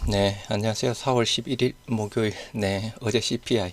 네, 안녕하세요. 4월 11일 목요일. 네, 어제 CPI.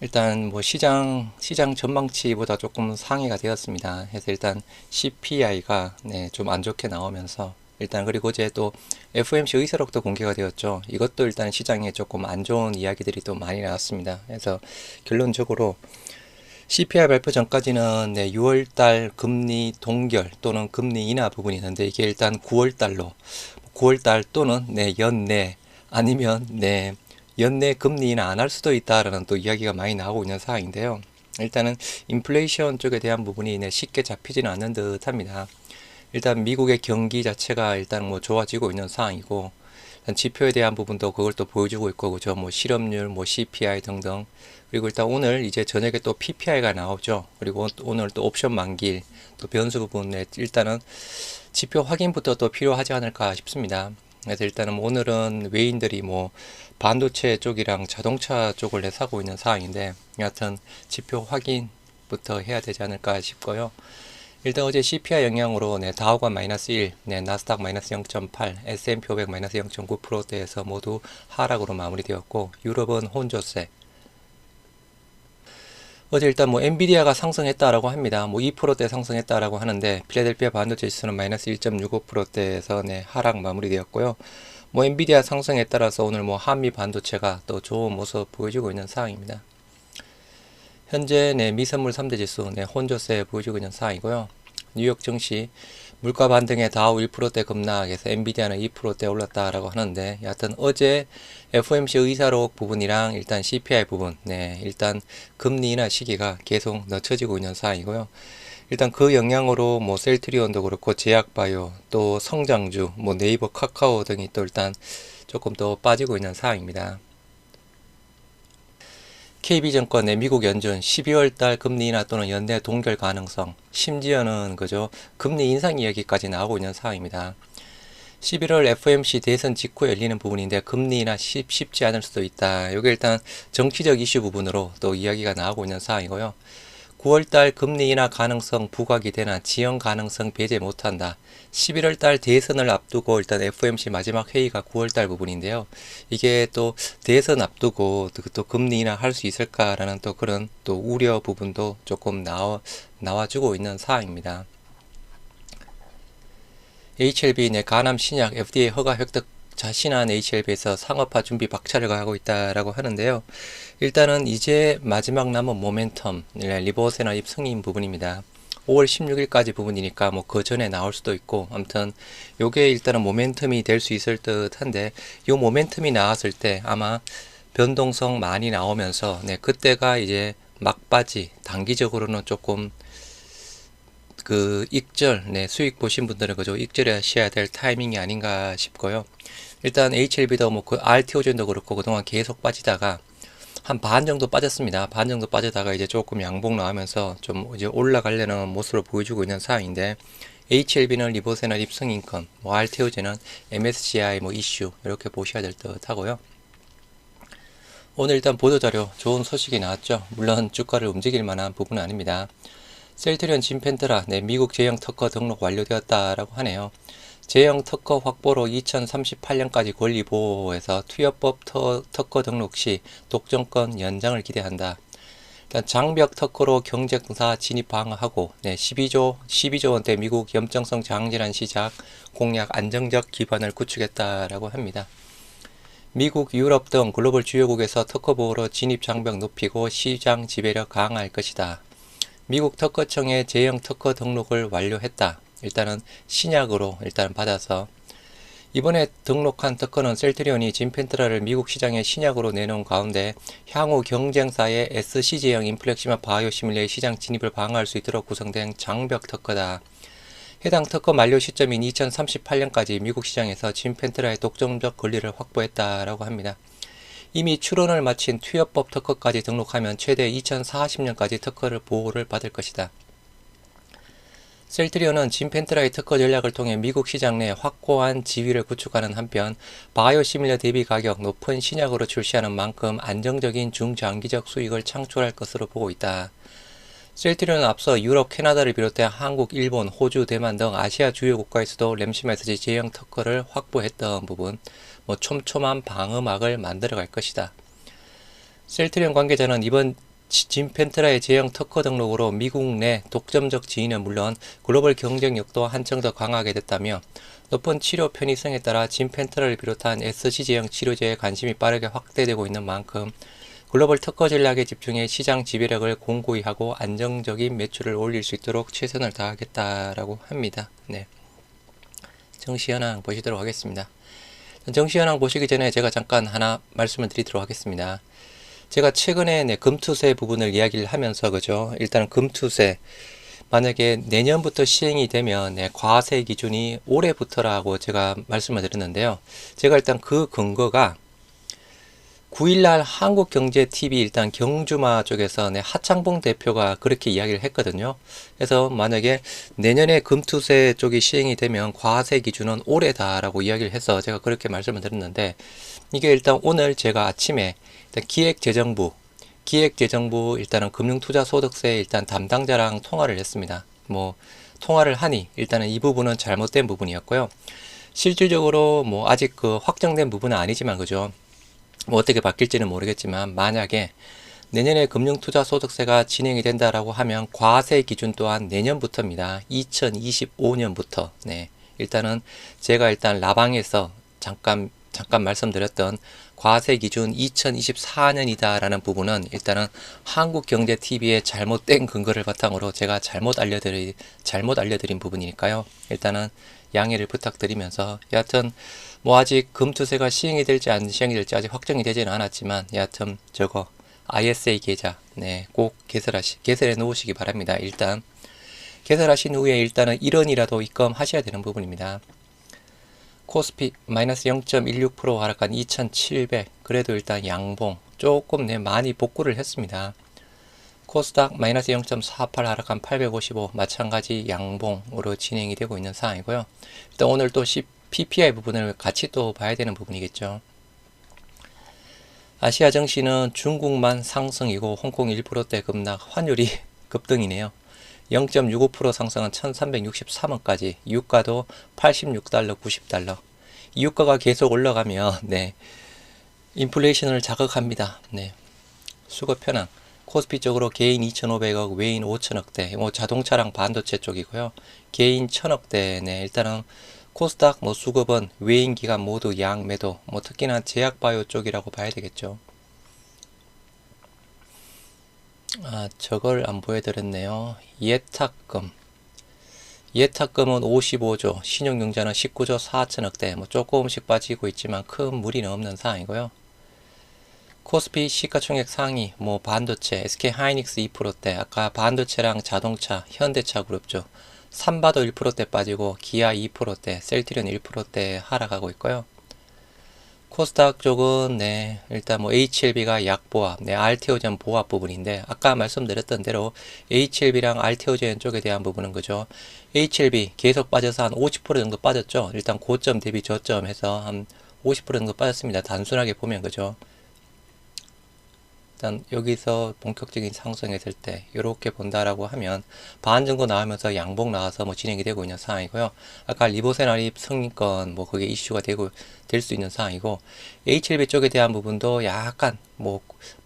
일단 뭐 시장 전망치보다 조금 상회가 되었습니다. 해서 일단 CPI가 좀 안 좋게 나오면서 일단 그리고 어제 또 FOMC 의사록도 공개가 되었죠. 이것도 일단 시장에 조금 안 좋은 이야기들이 또 많이 나왔습니다. 그래서 결론적으로 CPI 발표 전까지는 6월달 금리 동결 또는 금리 인하 부분이 있는데 이게 일단 9월달 또는 연내 아니면 연내 금리 인하 안 할 수도 있다라는 또 이야기가 많이 나오고 있는 상황인데요. 일단은 인플레이션 쪽에 대한 부분이 쉽게 잡히지는 않는 듯합니다. 일단 미국의 경기 자체가 일단 뭐 좋아지고 있는 상황이고 지표에 대한 부분도 그걸 또 보여주고 있고 그죠. 뭐 실업률, 뭐 CPI 등등. 그리고 일단 오늘 이제 저녁에 또 PPI가 나오죠. 그리고 오늘 또 옵션 만기일 또 변수 부분에 일단은 지표 확인부터 또 필요하지 않을까 싶습니다. 그래서 일단은 뭐 오늘은 외인들이 뭐 반도체 쪽이랑 자동차 쪽을 내사고 있는 상황인데 여하튼 지표 확인부터 해야 되지 않을까 싶고요. 일단 어제 CPI 영향으로 다우가 마이너스 1, 나스닥 마이너스 0.8, S&P 500 마이너스 0.9%대에서 모두 하락으로 마무리되었고 유럽은 혼조세. 어제 일단 뭐 엔비디아가 상승했다라고 합니다. 뭐 2%대 상승했다라고 하는데 필라델피아 반도체 지수는 마이너스 1.65%대에서 하락 마무리되었고요. 뭐 엔비디아 상승에 따라서 오늘 뭐 한미 반도체가 또 좋은 모습 보여주고 있는 상황입니다. 현재 미선물 3대 지수 혼조세 보여주고 있는 상황이고요. 뉴욕 증시 물가 반등에 다우 1%대 급락해서 엔비디아는 2%대 올랐다라고 하는데 여하튼 어제 FOMC 의사록 부분이랑 일단 CPI 부분 일단 금리 인하 시기가 계속 늦춰지고 있는 상황이고요. 일단 그 영향으로 뭐 셀트리온도 그렇고 제약바이오 또 성장주 뭐 네이버 카카오 등이 또 일단 조금 더 빠지고 있는 상황입니다. KB증권 내 미국 연준 12월 달 금리 인하 또는 연내 동결 가능성, 심지어는 그죠 금리 인상 이야기까지 나오고 있는 상황입니다. 11월 FOMC 대선 직후에 열리는 부분인데 금리 인하 쉽지 않을 수도 있다. 이게 일단 정치적 이슈 부분으로 또 이야기가 나오고 있는 상황이고요. 9월달 금리 인하 가능성 부각이 되나 지연 가능성 배제 못한다. 11월달 대선을 앞두고 일단 FOMC 마지막 회의가 9월달 부분인데요. 이게 또 대선 앞두고 또 금리 인하 할 수 있을까라는 또 그런 또 우려 부분도 조금 나와주고 있는 사항입니다. HLB 내 간암 신약 FDA 허가 획득 자신한 HLB에서 상업화 준비 박차를 가하고 있다라고 하는데요. 일단은 이제 마지막 남은 모멘텀 리보세널 입승인 부분입니다. 5월 16일까지 부분이니까 뭐 그 전에 나올 수도 있고 아무튼 요게 일단은 모멘텀이 될 수 있을 듯한데 요 모멘텀이 나왔을 때 아마 변동성 많이 나오면서 그때가 이제 막바지 단기적으로는 조금 그 익절 수익 보신 분들은 그죠 익절하셔야 될 타이밍이 아닌가 싶고요. 일단 HLB도 뭐 그 RTO젠도 그렇고 그동안 계속 빠지다가 한 반 정도 빠졌습니다. 반 정도 빠지다가 이제 조금 양봉 나오면서 좀 이제 올라가려는 모습을 보여주고 있는 상황인데 HLB는 리보세널 입승인권, 뭐 RTO제는 MSCI 뭐 이슈 이렇게 보셔야 될 듯 하고요. 오늘 일단 보도자료 좋은 소식이 나왔죠. 물론 주가를 움직일 만한 부분은 아닙니다. 셀트리온 진펜트라 미국 제형 특허 등록 완료되었다라고 하네요. 제형 특허 확보로 2038년까지 권리 보호해서 투여법 특허 등록 시 독점권 연장을 기대한다. 일단 장벽 특허로 경쟁사 진입 방어하고 12조 원대 미국 염증성 장질환 시작 공약 안정적 기반을 구축했다라고 합니다. 미국, 유럽 등 글로벌 주요국에서 특허 보호로 진입 장벽 높이고 시장 지배력 강화할 것이다. 미국 특허청의 제형 특허 등록을 완료했다. 일단은 신약으로 일단 받아서 이번에 등록한 특허는 셀트리온이 진펜트라를 미국 시장에 신약으로 내놓은 가운데 향후 경쟁사의 SC제형 인플렉시마 바이오시밀레의 시장 진입을 방어할 수 있도록 구성된 장벽 특허다. 해당 특허 만료 시점인 2038년까지 미국 시장에서 진펜트라의 독점적 권리를 확보했다라고 합니다. 이미 출원을 마친 투여법 특허까지 등록하면 최대 2040년까지 특허를 보호를 받을 것이다. 셀트리온은 진펜트라의 특허 전략을 통해 미국 시장 내 확고한 지위를 구축하는 한편 바이오시밀러 대비 가격 높은 신약으로 출시하는 만큼 안정적인 중장기적 수익을 창출할 것으로 보고 있다. 셀트리온은 앞서 유럽, 캐나다를 비롯해 한국, 일본, 호주, 대만 등 아시아 주요 국가에서도 램시 메시지 제형 특허를 확보했던 부분, 촘촘한 방음막을 만들어갈 것이다. 셀트리온 관계자는 이번 진펜트라의 제형 특허 등록으로 미국 내 독점적 지위는 물론 글로벌 경쟁력도 한층 더 강하게 됐다며 높은 치료 편의성에 따라 진펜트라를 비롯한 SC 제형 치료제에 관심이 빠르게 확대되고 있는 만큼 글로벌 특허 전략에 집중해 시장 지배력을 공고히 하고 안정적인 매출을 올릴 수 있도록 최선을 다하겠다라고 합니다. 네. 정시 현황 보시도록 하겠습니다. 정시 현황 보시기 전에 제가 잠깐 하나 말씀을 드리도록 하겠습니다. 제가 최근에 금투세 부분을 이야기를 하면서 그죠? 일단 금투세 만약에 내년부터 시행이 되면 과세 기준이 올해부터라고 제가 말씀을 드렸는데요. 제가 일단 그 근거가 9일날 한국경제TV 일단 경주마 쪽에서 하창봉 대표가 그렇게 이야기를 했거든요. 그래서 만약에 내년에 금투세 쪽이 시행이 되면 과세 기준은 올해다라고 이야기를 해서 제가 그렇게 말씀을 드렸는데 이게 일단 오늘 제가 아침에 일단 기획재정부 일단은 금융투자소득세 일단 담당자랑 통화를 했습니다. 통화를 하니 일단은 이 부분은 잘못된 부분이었고요. 실질적으로 아직 확정된 부분은 아니지만 그죠. 어떻게 바뀔지는 모르겠지만 만약에 내년에 금융투자소득세가 진행이 된다라고 하면 과세 기준 또한 내년부터입니다. 2025년부터 일단은 제가 일단 라방에서 잠깐 말씀드렸던 과세 기준 2024년이다 라는 부분은 일단은 한국경제TV의 잘못된 근거를 바탕으로 제가 잘못 알려드린 부분이니까요. 일단은 양해를 부탁드리면서 여하튼 아직 금투세가 시행이 될지 안 시행이 될지 아직 확정이 되지는 않았지만 여하튼 저거 ISA 계좌 꼭 개설해 놓으시기 바랍니다. 일단 개설하신 후에 일단은 1원이라도 입금하셔야 되는 부분입니다. 코스피 마이너스 0.16% 하락한 2700 그래도 일단 양봉 조금 많이 복구를 했습니다. 코스닥 마이너스 0.48 하락한 855 마찬가지 양봉으로 진행이 되고 있는 상황이고요. 일단 오늘 또 PPI 부분을 같이 또 봐야 되는 부분이겠죠. 아시아 증시는 중국만 상승이고 홍콩 1%대 급락, 환율이 급등이네요. 0.65% 상승한 1363원까지, 유가도 86달러, 90달러. 이 유가가 계속 올라가면 인플레이션을 자극합니다. 수급 현황. 코스피 쪽으로 개인 2,500억, 외인 5천억대, 자동차랑 반도체 쪽이고요. 개인 1,000억대, 일단은 코스닥 수급은 외인 기관 모두 양매도, 특히나 제약바이오 쪽이라고 봐야 되겠죠. 저걸 안 보여드렸네요. 예탁금은 55조, 신용융자는 19조 4천억대, 조금씩 빠지고 있지만 큰 무리는 없는 상황이고요. 코스피 시가총액 상위, 반도체, SK하이닉스 2%대, 아까 반도체랑 자동차, 현대차 그룹죠. 삼바도 1%대 빠지고, 기아 2%대, 셀트리온 1%대 하락하고 있고요. 코스닥 쪽은 일단 HLB가 약보합, 알테오젠 보합 부분인데 아까 말씀드렸던 대로 HLB랑 알테오젠 쪽에 대한 부분은 그죠. HLB 계속 빠져서 한 50% 정도 빠졌죠. 일단 고점 대비 저점 해서 한 50% 정도 빠졌습니다. 단순하게 보면 그죠. 일단 여기서 본격적인 상승했을 때 이렇게 본다라고 하면 반 정도 나오면서 양봉 나와서 진행이 되고 있는 상황이고요. 아까 리보세나립 승인권 그게 이슈가 될 수 있는 상황이고 HLB 쪽에 대한 부분도 약간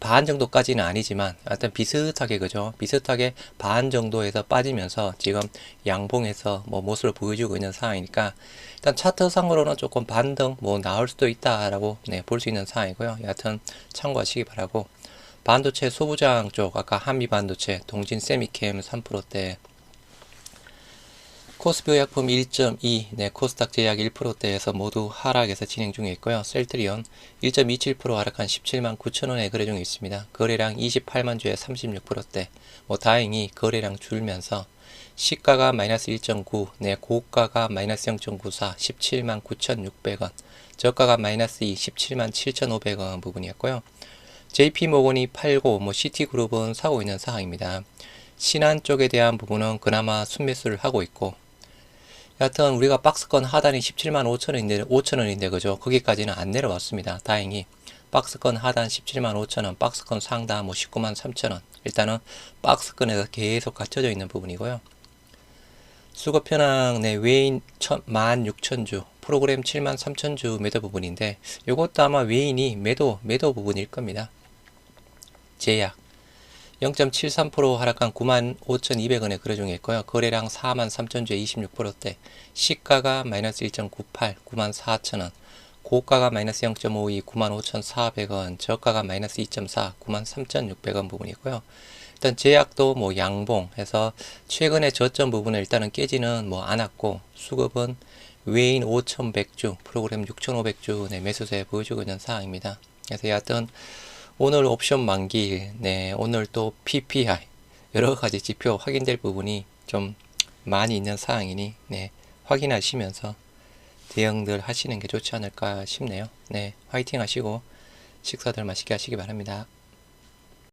반 정도까지는 아니지만 일단 비슷하게 그죠. 비슷하게 반 정도에서 빠지면서 지금 양봉에서 모습을 보여주고 있는 상황이니까 일단 차트상으로는 조금 반등 나올 수도 있다라고 볼 수 있는 상황이고요. 여하튼 참고하시기 바라고. 반도체 소부장 쪽 아까 한미반도체, 동진 세미캠 3%대, 코스피 의약품 1.2, 코스닥 제약 1%대에서 모두 하락해서 진행 중에 있고요. 셀트리온 1.27% 하락한 17만 9천원에 거래 중에 있습니다. 거래량 28만 주에 36%대, 다행히 거래량 줄면서 시가가 마이너스 1.9, 고가가 마이너스 0.94, 17만 9,600원, 저가가 마이너스 2, 17만 7,500원 부분이었고요. JP모건이 팔고 시티그룹은 사고 있는 상황입니다. 신한 쪽에 대한 부분은 그나마 순매수를 하고 있고 여하튼 우리가 박스권 하단이 17만 5천원인데 그죠. 거기까지는 안 내려왔습니다. 다행히 박스권 하단 17만 5천원, 박스권 상단 뭐 19만 3천원. 일단은 박스권에서 계속 갇혀져 있는 부분이고요. 수급 현황 내 외인 16,000주, 프로그램 73,000주 매도 부분인데, 요것도 아마 외인이 매도 부분일 겁니다. 제약 0.73% 하락한 95,200원에 거래중했고요. 거래량 43,000주에 26%대, 시가가 마이너스 1.98, 94,000원, 고가가 마이너스 0.52, 95,400원, 저가가 마이너스 2.4, 93,600원 부분이고요. 일단 제약도 뭐 양봉해서 최근에 저점 부분을 일단은 깨지는 뭐 않았고, 수급은 외인 5,100주, 프로그램 6,500주 네, 매수세 보여주고 있는 상황입니다. 그래서 여하튼 오늘 옵션 만기일, 네, 오늘 또 PPI 여러 가지 지표 확인될 부분이 좀 많이 있는 상황이니 네, 확인하시면서 대응들 하시는 게 좋지 않을까 싶네요. 네, 화이팅 하시고 식사들 맛있게 하시기 바랍니다.